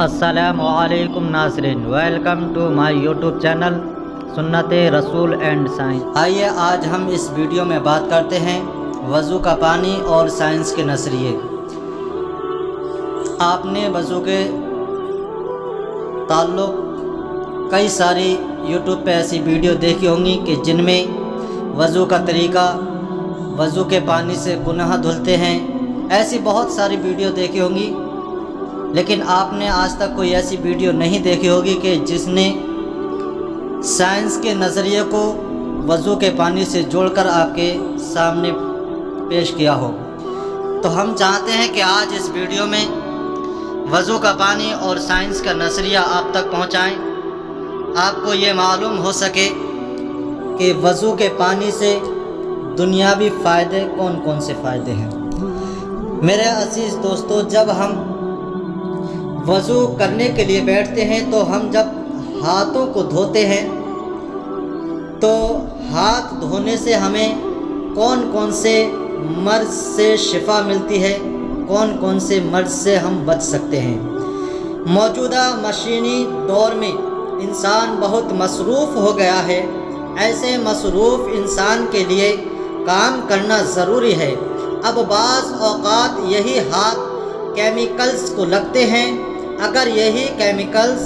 السلام علیکم ناظرین، welcome to my YouTube channel سنت رسول اینڈ سائنس۔ آئیے آج ہم اس ویڈیو میں بات کرتے ہیں وضو کا پانی اور سائنس کے نظریے۔ آپ نے وضو کے تعلق کئی ساری یوٹیوب پہ ایسی ویڈیو دیکھی ہوں گی کہ جن میں وضو کا طریقہ، وضو کے پانی سے گناہ دھلتے ہیں، ایسی بہت ساری ویڈیو دیکھی ہوں گی، لیکن آپ نے آج تک کوئی ایسی ویڈیو نہیں دیکھی ہوگی کہ جس نے سائنس کے نظریے کو وضو کے پانی سے جوڑ کر آپ کے سامنے پیش کیا ہو۔ تو ہم چاہتے ہیں کہ آج اس ویڈیو میں وضو کا پانی اور سائنس کا نظریہ آپ تک پہنچائیں، آپ کو یہ معلوم ہو سکے کہ وضو کے پانی سے دنیاوی فائدے کون کون سے فائدے ہیں۔ میرے عزیز دوستو، جب ہم وضو کرنے کے لیے بیٹھتے ہیں تو ہم جب ہاتھوں کو دھوتے ہیں تو ہاتھ دھونے سے ہمیں کون کون سے مرض سے شفا ملتی ہے، کون کون سے مرض سے ہم بچ سکتے ہیں۔ موجودہ مشینی دور میں انسان بہت مصروف ہو گیا ہے، ایسے مصروف انسان کے لیے کام کرنا ضروری ہے۔ اب بعض اوقات یہی ہاتھ کیمیکلز کو لگتے ہیں، اگر یہی کیمیکلز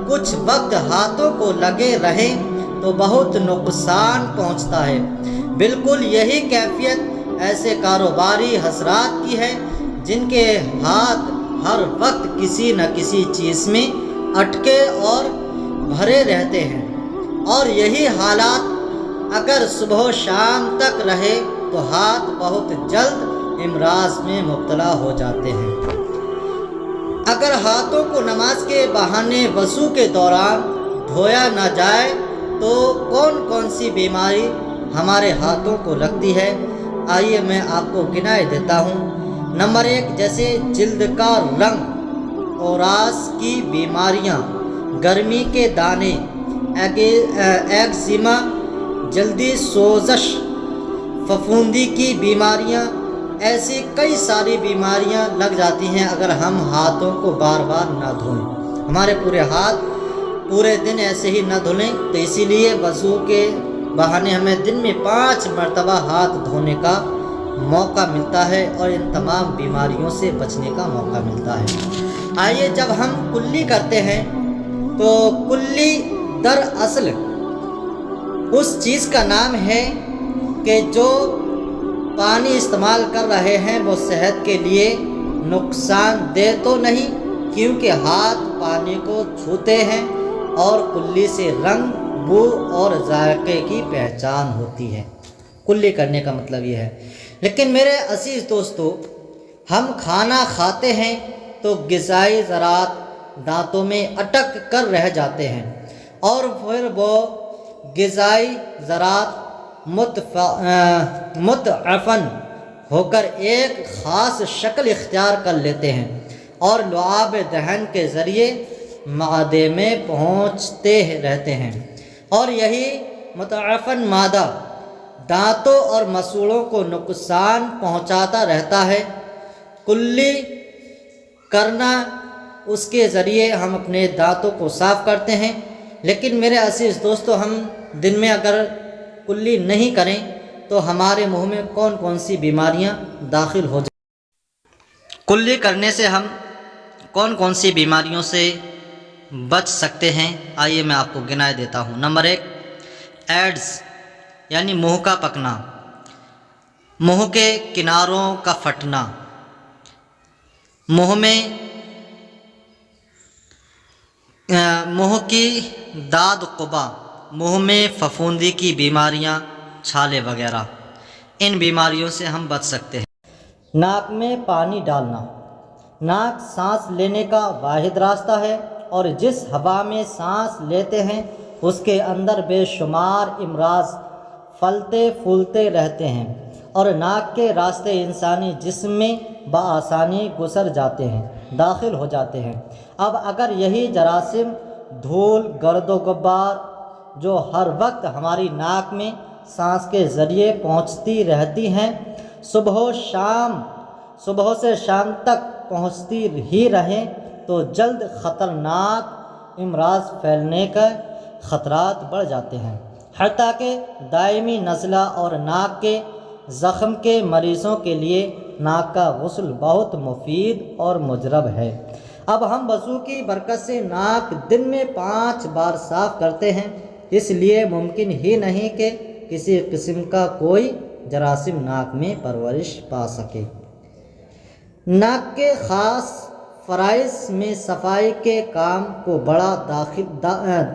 کچھ وقت ہاتھوں کو لگے رہیں تو بہت نقصان پہنچتا ہے۔ بالکل یہی کیفیت ایسے کاروباری حضرات کی ہے جن کے ہاتھ ہر وقت کسی نہ کسی چیز میں اٹکے اور بھرے رہتے ہیں، اور یہی حالات اگر صبح و شام تک رہے تو ہاتھ بہت جلد امراض میں مبتلا ہو جاتے ہیں۔ اگر ہاتھوں کو نماز کے بہانے وضو کے دوران دھویا نہ جائے تو کون کون سی بیماری ہمارے ہاتھوں کو لگتی ہے، آئیے میں آپ کو گنائے دیتا ہوں۔ نمبر 1، جیسے جلد کا رنگ، اوراس کی بیماریاں، گرمی کے دانے، ایگزیما، جلدی سوزش، پھپھوندی کی بیماریاں، ایسی کئی ساری بیماریاں لگ جاتی ہیں اگر ہم ہاتھوں کو بار بار نہ دھوئیں۔ ہمارے پورے ہاتھ پورے دن ایسے ہی نہ دھلیں، تو اسی لیے وضو کے بہانے ہمیں دن میں 5 مرتبہ ہاتھ دھونے کا موقع ملتا ہے اور ان تمام بیماریوں سے بچنے کا موقع ملتا ہے۔ آئیے، جب ہم کلی کرتے ہیں تو کلی دراصل اس چیز کا نام ہے کہ جو پانی استعمال کر رہے ہیں وہ صحت کے لیے نقصان دہ تو نہیں، کیونکہ ہاتھ پانی کو چھوتے ہیں اور کلی سے رنگ، بو اور ذائقے کی پہچان ہوتی ہے۔ کلی کرنے کا مطلب یہ ہے۔ لیکن میرے عزیز دوستو، ہم کھانا کھاتے ہیں تو غذائی ذرات دانتوں میں اٹک کر رہ جاتے ہیں، اور پھر وہ غذائی ذرات متعفن ہو کر ایک خاص شکل اختیار کر لیتے ہیں اور لعاب دہن کے ذریعے معدے میں پہنچتے رہتے ہیں، اور یہی متعفن مادہ دانتوں اور مسوڑوں کو نقصان پہنچاتا رہتا ہے۔ کلی کرنا، اس کے ذریعے ہم اپنے دانتوں کو صاف کرتے ہیں، لیکن میرے عزیز دوستو، ہم دن میں اگر کلی نہیں کریں تو ہمارے منہ میں کون کون سی بیماریاں داخل ہو جائیں۔ کلی کرنے سے ہم کون کون سی بیماریوں سے بچ سکتے ہیں، آئیے میں آپ کو گنائے دیتا ہوں۔ نمبر 1، ایڈز یعنی منہ کا پکنا، منہ کے کناروں کا پھٹنا، منہ کی داد قبا، منہ میں پھپھوندی کی بیماریاں، چھالے وغیرہ، ان بیماریوں سے ہم بچ سکتے ہیں۔ ناک میں پانی ڈالنا، ناک سانس لینے کا واحد راستہ ہے، اور جس ہوا میں سانس لیتے ہیں اس کے اندر بے شمار امراض پھلتے پھولتے رہتے ہیں، اور ناک کے راستے انسانی جسم میں بآسانی گزر جاتے ہیں، داخل ہو جاتے ہیں۔ اب اگر یہی جراثیم، دھول، گرد و غبار جو ہر وقت ہماری ناک میں سانس کے ذریعے پہنچتی رہتی ہیں، صبح سے شام تک پہنچتی ہی رہیں، تو جلد خطرناک امراض پھیلنے کا خطرات بڑھ جاتے ہیں، حتیٰ کہ دائمی نزلہ اور ناک کے زخم کے مریضوں کے لیے ناک کا غسل بہت مفید اور مجرب ہے۔ اب ہم وضو کی برکت سے ناک دن میں 5 بار صاف کرتے ہیں، اس لیے ممکن ہی نہیں کہ کسی قسم کا کوئی جراثیم ناک میں پرورش پا سکے۔ ناک کے خاص فرائض میں صفائی کے کام کو بڑا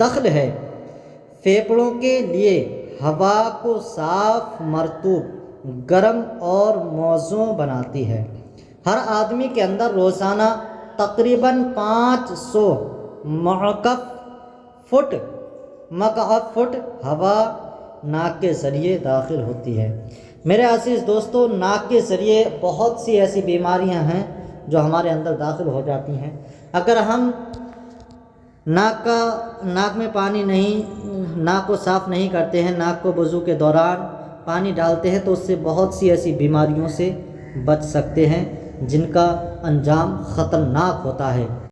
دخل ہے۔ پھیپھڑوں کے لیے ہوا کو صاف، مرطوب، گرم اور موزوں بناتی ہے۔ ہر آدمی کے اندر روزانہ تقریباً 500 مکعب فٹ ہوا ناک کے ذریعے داخل ہوتی ہے۔ میرے عزیز دوستو، ناک کے ذریعے بہت سی ایسی بیماریاں ہیں جو ہمارے اندر داخل ہو جاتی ہیں۔ اگر ہم ناک میں پانی ناک کو صاف نہیں کرتے ہیں، ناک کو وضو کے دوران پانی ڈالتے ہیں، تو اس سے بہت سی ایسی بیماریوں سے بچ سکتے ہیں جن کا انجام خطرناک ہوتا ہے۔